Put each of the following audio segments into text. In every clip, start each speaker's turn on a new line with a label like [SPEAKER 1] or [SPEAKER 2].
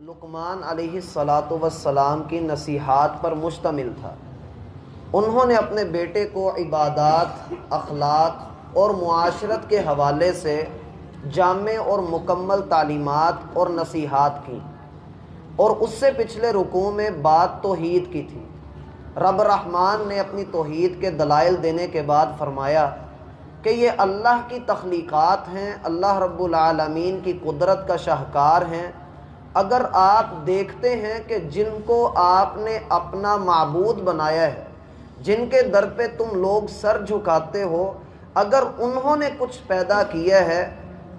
[SPEAKER 1] لقمان علیہ السلام کی نصیحات پر مشتمل تھا۔ انہوں نے اپنے بیٹے کو عبادات، اخلاق اور معاشرت کے حوالے سے جامع اور مکمل تعلیمات اور نصیحات کی، اور اس سے پچھلے رکوع میں بات توحید کی تھی۔ رب رحمان نے اپنی توحید کے دلائل دینے کے بعد فرمایا کہ یہ اللہ کی تخلیقات ہیں، اللہ رب العالمین کی قدرت کا شاہکار ہیں۔ اگر آپ دیکھتے ہیں کہ جن کو آپ نے اپنا معبود بنایا ہے، جن کے در پہ تم لوگ سر جھکاتے ہو، اگر انہوں نے کچھ پیدا کیا ہے،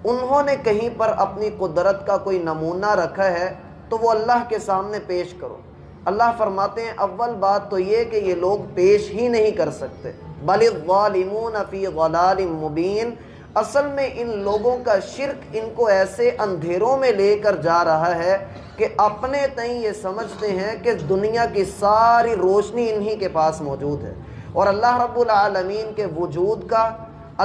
[SPEAKER 1] انہوں نے کہیں پر اپنی قدرت کا کوئی نمونہ رکھا ہے، تو وہ اللہ کے سامنے پیش کرو۔ اللہ فرماتے ہیں اول بات تو یہ کہ یہ لوگ پیش ہی نہیں کر سکتے، بل الظالمون فی ضلال مبین۔ اصل میں ان لوگوں کا شرک ان کو ایسے اندھیروں میں لے کر جا رہا ہے کہ اپنے تئیں یہ سمجھتے ہیں کہ دنیا کی ساری روشنی انہی کے پاس موجود ہے، اور اللہ رب العالمین کے وجود کا،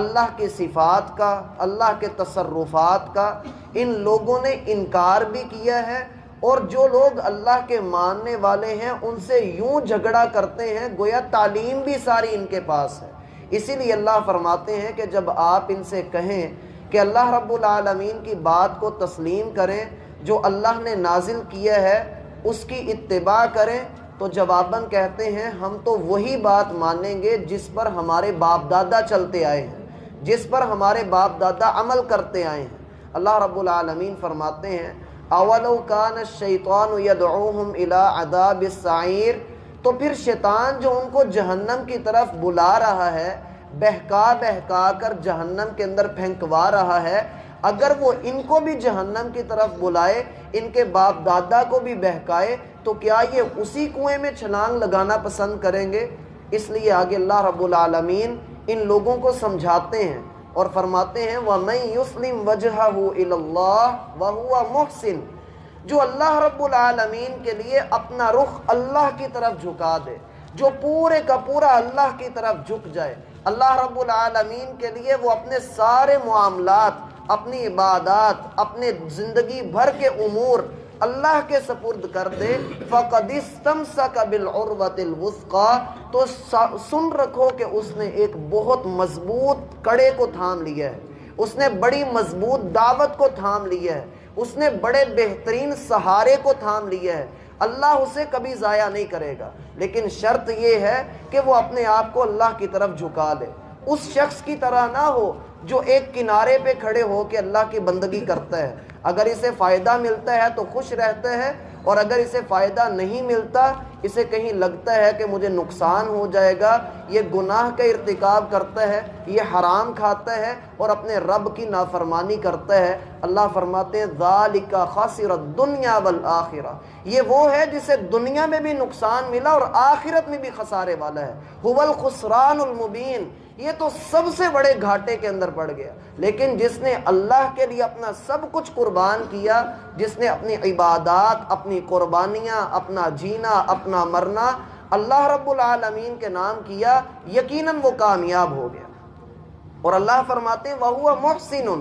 [SPEAKER 1] اللہ کی صفات کا، اللہ کے تصرفات کا ان لوگوں نے انکار بھی کیا ہے، اور جو لوگ اللہ کے ماننے والے ہیں ان سے یوں جھگڑا کرتے ہیں گویا تعلیم بھی ساری ان کے پاس ہے۔ اسی لیے اللہ فرماتے ہیں کہ جب آپ ان سے کہیں کہ اللہ رب العالمین کی بات کو تسلیم کریں، جو اللہ نے نازل کیا ہے اس کی اتباع کریں، تو جواباً کہتے ہیں ہم تو وہی بات مانیں گے جس پر ہمارے باپ دادا چلتے آئے ہیں، جس پر ہمارے باپ دادا عمل کرتے آئے ہیں۔ اللہ رب العالمین فرماتے ہیں اولو کان الشیطان یدعوہم الی عذاب السعیر، تو پھر شیطان جو ان کو جہنم کی طرف بلا رہا ہے، بہکا بہکا کر جہنم کے اندر پھینکوا رہا ہے، اگر وہ ان کو بھی جہنم کی طرف بلائے، ان کے باپ دادا کو بھی بہکائے، تو کیا یہ اسی کنویں میں چھلانگ لگانا پسند کریں گے؟ اس لیے آگے اللہ رب العالمین ان لوگوں کو سمجھاتے ہیں اور فرماتے ہیں وَمَن يُسْلِمْ وَجْهَهُ إِلَى اللَّهِ وَهُوَ مُحْسِنٌ، جو اللہ رب العالمین کے لیے اپنا رخ اللہ کی طرف جھکا دے، جو پورے کا پورا اللہ کی طرف جھک جائے، اللہ رب العالمین کے لیے وہ اپنے سارے معاملات، اپنی عبادات، اپنے زندگی بھر کے امور اللہ کے سپرد کر دے، فَقَدِ اسْتَمْسَكَ بِالْعُرْوَةِ الْوُثْقَىٰ، تو سن رکھو کہ اس نے ایک بہت مضبوط کڑے کو تھام لیا ہے، اس نے بڑی مضبوط دعوت کو تھام لیا ہے، اس نے بڑے بہترین سہارے کو تھام لیا ہے۔ اللہ اسے کبھی ضائع نہیں کرے گا، لیکن شرط یہ ہے کہ وہ اپنے آپ کو اللہ کی طرف جھکا لے، اس شخص کی طرح نہ ہو جو ایک کنارے پہ کھڑے ہو کے اللہ کی بندگی کرتا ہے، اگر اسے فائدہ ملتا ہے تو خوش رہتا ہے، اور اگر اسے فائدہ نہیں ملتا، اسے کہیں لگتا ہے کہ مجھے نقصان ہو جائے گا، یہ گناہ کا ارتکاب کرتا ہے، یہ حرام کھاتا ہے اور اپنے رب کی نافرمانی کرتا ہے۔ اللہ فرماتے ہیں ذَلِكَ خَسِرَ الدُّنْيَا وَالْآخِرَةِ، یہ وہ ہے جسے دنیا میں بھی نقصان ملا اور آخرت میں بھی خسارے والا ہے۔ هُوَ الْخُسْرَانُ الْمُبِينُ، یہ تو سب سے بڑے گھاٹے کے اندر پڑ گیا۔ لیکن جس نے اللہ کے لیے اپنا سب کچھ قربان کیا، جس نے اپنی عبادات، اپنی قربانیاں، اپنا جینا، اپنا مرنا اللہ رب العالمین کے نام کیا، یقیناً وہ کامیاب ہو گیا۔ اور اللہ فرماتے ہیں وَهُوَ مُحْسِنٌ،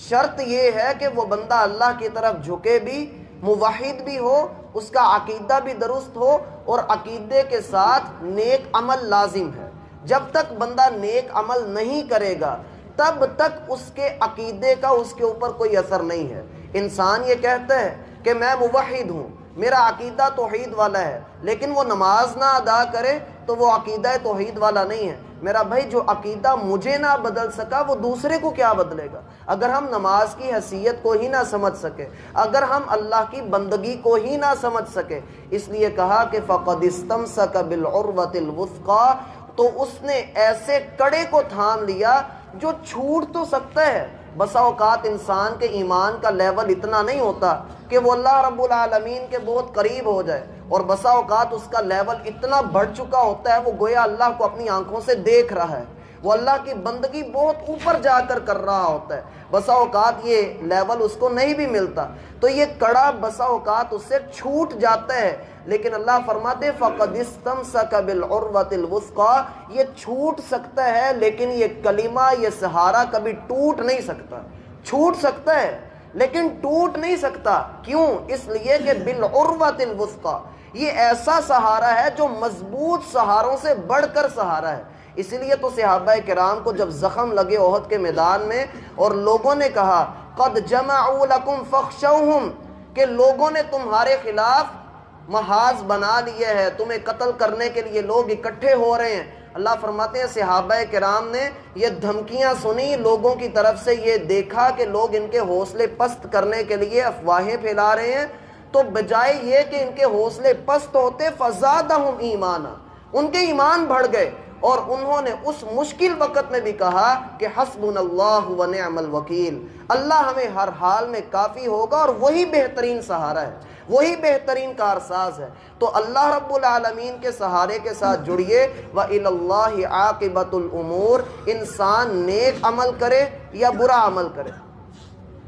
[SPEAKER 1] شرط یہ ہے کہ وہ بندہ اللہ کی طرف جھکے بھی، موحد بھی ہو، اس کا عقیدہ بھی درست ہو، اور عقیدے کے ساتھ نیک عمل لازم ہے۔ جب تک بندہ نیک عمل نہیں کرے گا تب تک اس کے عقیدے کا اس کے اوپر کوئی اثر نہیں ہے۔ انسان یہ کہتا ہے کہ میں موحد ہوں، میرا عقیدہ توحید والا ہے، لیکن وہ نماز نہ ادا کرے تو وہ عقیدہ توحید والا نہیں ہے۔ میرا بھائی، جو عقیدہ مجھے نہ بدل سکا وہ دوسرے کو کیا بدلے گا؟ اگر ہم نماز کی حیثیت کو ہی نہ سمجھ سکے، اگر ہم اللہ کی بندگی کو ہی نہ سمجھ سکے، اس لیے کہا کہ فَقَدِ اسْتَمْسَكَ بِالْعُرْوَةِ الْوُثْقَىٰ، تو اس نے ایسے کڑے کو تھام لیا جو چھوٹ تو سکتا ہے۔ بسا اوقات انسان کے ایمان کا لیول اتنا نہیں ہوتا کہ وہ اللہ رب العالمین کے بہت قریب ہو جائے، اور بسا اوقات اس کا لیول اتنا بڑھ چکا ہوتا ہے وہ گویا اللہ کو اپنی آنکھوں سے دیکھ رہا ہے، وہ اللہ کی بندگی بہت اوپر جا کر رہا ہوتا ہے، بسا اوقات یہ لیول اس کو نہیں بھی ملتا، تو یہ کڑا بسا اوقات اس سے چھوٹ جاتا ہے۔ لیکن اللہ فرماتے فَقَدِ اسْتَمْسَكَ بِالْعُرْوَةِ الْوُثْقَىٰ، یہ چھوٹ سکتا ہے لیکن یہ کلمہ، یہ سہارا کبھی ٹوٹ نہیں سکتا۔ چھوٹ سکتا ہے لیکن ٹوٹ نہیں سکتا. کیوں؟ اس لیے کہ بالعروۃ الوثقی، یہ ایسا سہارا ہے جو مضبوط سہاروں سے بڑھ کر سہارا ہے. اسی لیے تو صحابہ کرام کو جب زخم لگے احد کے میدان میں اور لوگوں نے کہا قد جمعوا لکم فاخشوہم، کہ لوگوں نے تمہارے خلاف محاذ بنا لیے ہے، تمہیں قتل کرنے کے لیے لوگ اکٹھے ہو رہے ہیں. اللہ فرماتے ہیں صحابہ کرام نے یہ دھمکیاں سنی، لوگوں کی طرف سے یہ دیکھا کہ لوگ ان کے حوصلے پست کرنے کے لیے افواہیں پھیلا رہے ہیں، تو بجائے یہ کہ ان کے حوصلے پست ہوتے فزادہم ایمانا، ان کے ایمان بڑھ گئے. اور انہوں نے اس مشکل وقت میں بھی کہا کہ حسبنا اللہ و نعم الوکیل، اللہ ہمیں ہر حال میں کافی ہوگا اور وہی بہترین سہارا ہے، وہی بہترین کارساز ہے. تو اللہ رب العالمین کے سہارے کے ساتھ جڑیے. وَإِلَى اللَّهِ عَاقِبَةُ الْأُمُورِ، انسان نیک عمل کرے یا برا عمل کرے،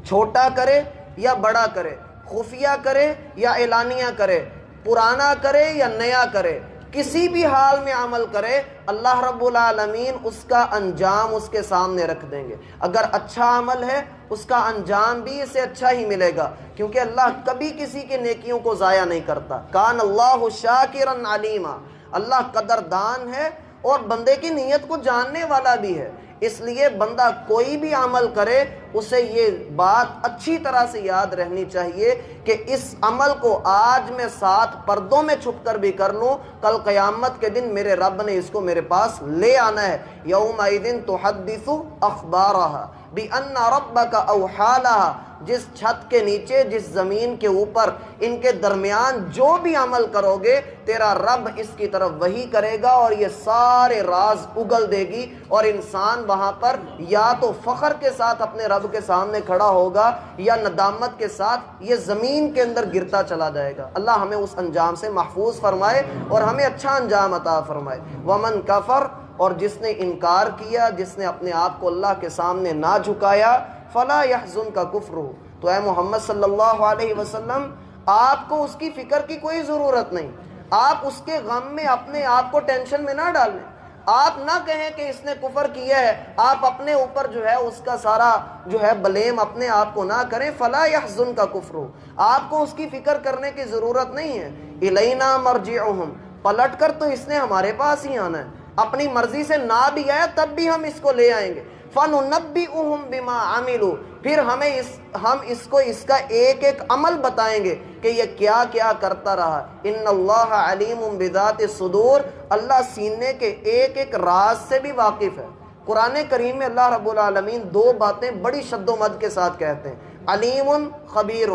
[SPEAKER 1] چھوٹا کرے یا بڑا کرے، خفیہ کرے یا اعلانیہ کرے، پرانا کرے یا نیا کرے، کسی بھی حال میں عمل کرے، اللہ رب العالمین اس کا انجام اس کے سامنے رکھ دیں گے. اگر اچھا عمل ہے اس کا انجام بھی اسے اچھا ہی ملے گا، کیونکہ اللہ کبھی کسی کی نیکیوں کو ضائع نہیں کرتا. کان اللہ شاکرا علیما، اللہ قدردان ہے اور بندے کی نیت کو جاننے والا بھی ہے. اس لیے بندہ کوئی بھی عمل کرے اسے یہ بات اچھی طرح سے یاد رہنی چاہیے کہ اس عمل کو آج میں 7 پردوں میں چھپ کر بھی کر لوں، کل قیامت کے دن میرے رب نے اس کو میرے پاس لے آنا ہے. یومئذ تحدث اخبارها بأن ربک اوحی لها، جس چھت کے نیچے، جس زمین کے اوپر، ان کے درمیان جو بھی عمل کرو گے تیرا رب اس کی طرف وحی کرے گا اور یہ سارے راز اگل دے گی، اور انسان وہاں پر یا تو فخر کے ساتھ اپنے رب کے سامنے کھڑا ہوگا یا ندامت کے ساتھ یہ زمین کے اندر گرتا چلا جائے گا. اللہ ہمیں اس انجام سے محفوظ فرمائے اور ہمیں اچھا انجام عطا فرمائے. ومن کفر، اور جس نے انکار کیا، جس نے اپنے آپ کو اللہ کے سامنے نہ جھکایا، فلا يحزنک کفرہ، تو اے محمد صلی اللہ علیہ وسلم آپ کو اس کی فکر کی کوئی ضرورت نہیں. آپ اس کے غم میں اپنے آپ کو ٹینشن میں نہ ڈالیں. آپ نہ کہیں کہ اس نے کفر کیا ہے، آپ اپنے اوپر جو ہے اس کا سارا جو ہے بلیم اپنے آپ کو نہ کریں. فلا يحزنک کفرہ، آپ کو اس کی فکر کرنے کی ضرورت نہیں ہے. الینا مرجعہم، پلٹ کر تو اس نے ہمارے پاس ہی آنا ہے. اپنی مرضی سے نہ بھی آیا تب بھی ہم اس کو لے آئیں گے. فَنُنَبِّئُهُمْ بِمَا عَمِلُوا، پھر ہم اس کو اس کا ایک ایک عمل بتائیں گے کہ یہ کیا کیا کرتا رہا. ان اللہ علیم بذات الصدور، اللہ سینے کے ایک ایک راز سے بھی واقف ہے. قرآن کریم میں اللہ رب العالمین 2 باتیں بڑی شد و مد کے ساتھ کہتے ہیں، علیم خبیر،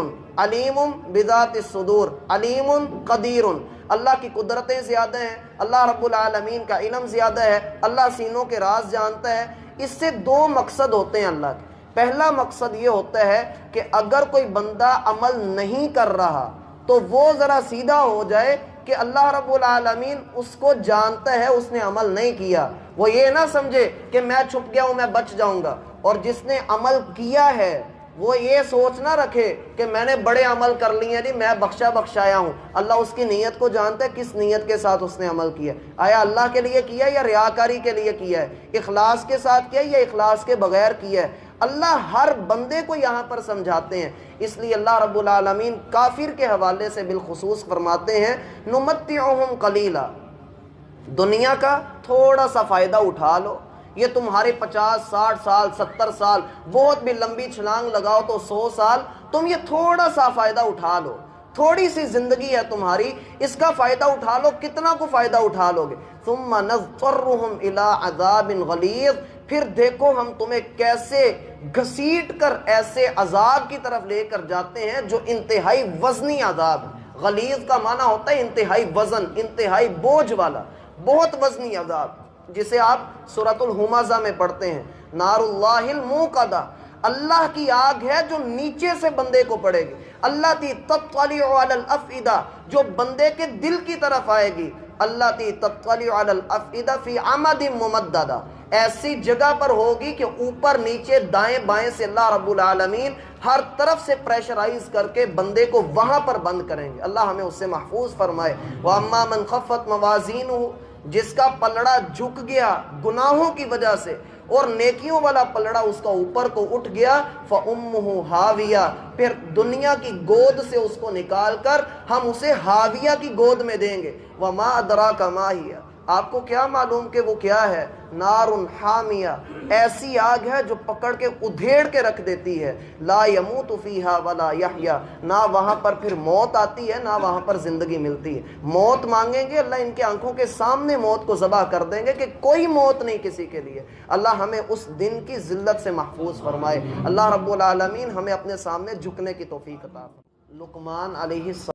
[SPEAKER 1] علیم بذات الصدور، علیم قدیر. اللہ کی قدرتیں زیادہ ہیں، اللہ رب العالمین کا علم زیادہ ہے، اللہ سینوں کے راز جانتا ہے. اس سے 2 مقصد ہوتے ہیں اللہ کے. پہلا مقصد یہ ہوتا ہے کہ اگر کوئی بندہ عمل نہیں کر رہا تو وہ ذرا سیدھا ہو جائے کہ اللہ رب العالمین اس کو جانتا ہے اس نے عمل نہیں کیا. وہ یہ نہ سمجھے کہ میں چھپ گیا ہوں میں بچ جاؤں گا. اور جس نے عمل کیا ہے وہ یہ سوچ نہ رکھے کہ میں نے بڑے عمل کر لیے جی میں بخشایا ہوں. اللہ اس کی نیت کو جانتا ہے، کس نیت کے ساتھ اس نے عمل کیا. آیا اللہ کے لیے کیا یا ریاکاری کے لیے کیا ہے، اخلاص کے ساتھ کیا یا اخلاص کے بغیر کیا ہے. اللہ ہر بندے کو یہاں پر سمجھاتے ہیں. اس لیے اللہ رب العالمین کافر کے حوالے سے بالخصوص فرماتے ہیں نمتعہم قلیلا، دنیا کا تھوڑا سا فائدہ اٹھا لو. یہ تمہارے 50 60 سال 70 سال، بہت بھی لمبی چھلانگ لگاؤ تو 100 سال، تم یہ تھوڑا سا فائدہ اٹھا لو. تھوڑی سی زندگی ہے تمہاری، اس کا فائدہ اٹھا لو. کتنا کو فائدہ اٹھا لو گے؟ ثم نضطرہم الی عذاب غلیظ، پھر دیکھو ہم تمہیں کیسے گھسیٹ کر ایسے عذاب کی طرف لے کر جاتے ہیں جو انتہائی وزنی عذاب ہے. غلیظ کا معنی ہوتا ہے انتہائی وزن، انتہائی بوجھ والا، بہت وزنی عذاب، جسے آپ سورۃ الہمزہ میں پڑھتے ہیں. نار اللہ الموقدہ، اللہ کی آگ ہے جو نیچے سے بندے کو پڑے گی. اللہ تی تطلع علی الافئدہ، جو بندے کے دل کی طرف آئے گی. اللہ تی تطلع علی الافئدہ فی عمد ممددہ، ایسی جگہ پر ہوگی کہ اوپر نیچے دائیں بائیں سے اللہ رب العالمین ہر طرف سے پریشرائز کر کے بندے کو وہاں پر بند کریں گے. اللہ ہمیں اس سے محفوظ فرمائے. وَأَمَّا مَنْ خَفَّتْ مَوَازِينُهُ، جس کا پلڑا جھک گیا گناہوں کی وجہ سے اور نیکیوں والا پلڑا اس کا اوپر کو اٹھ گیا، فَأُمُّهُ ہاویہ، پھر دنیا کی گود سے اس کو نکال کر ہم اسے ہاویہ کی گود میں دیں گے۔ وَمَا أَدْرَاكَ مَا هِيَ، آپ کو کیا معلوم کہ وہ کیا ہے؟ نارٌ حامیہ، ایسی آگ ہے جو پکڑ کے ادھیڑ کے رکھ دیتی ہے۔ لا یموت فیہا ولا یحییٰ، نہ وہاں پر پھر موت آتی ہے نہ وہاں پر زندگی ملتی ہے۔ موت مانگیں گے، اللہ ان کے آنکھوں کے سامنے موت کو ذبح کر دیں گے کہ کوئی موت نہیں کسی کے لیے۔ اللہ ہمیں اس دن کی ذلت سے محفوظ فرمائے۔ اللہ رب العالمین ہمیں اپنے سامنے جھکنے کی توفیق عطا فرمائے۔ لقمان علیہ السلام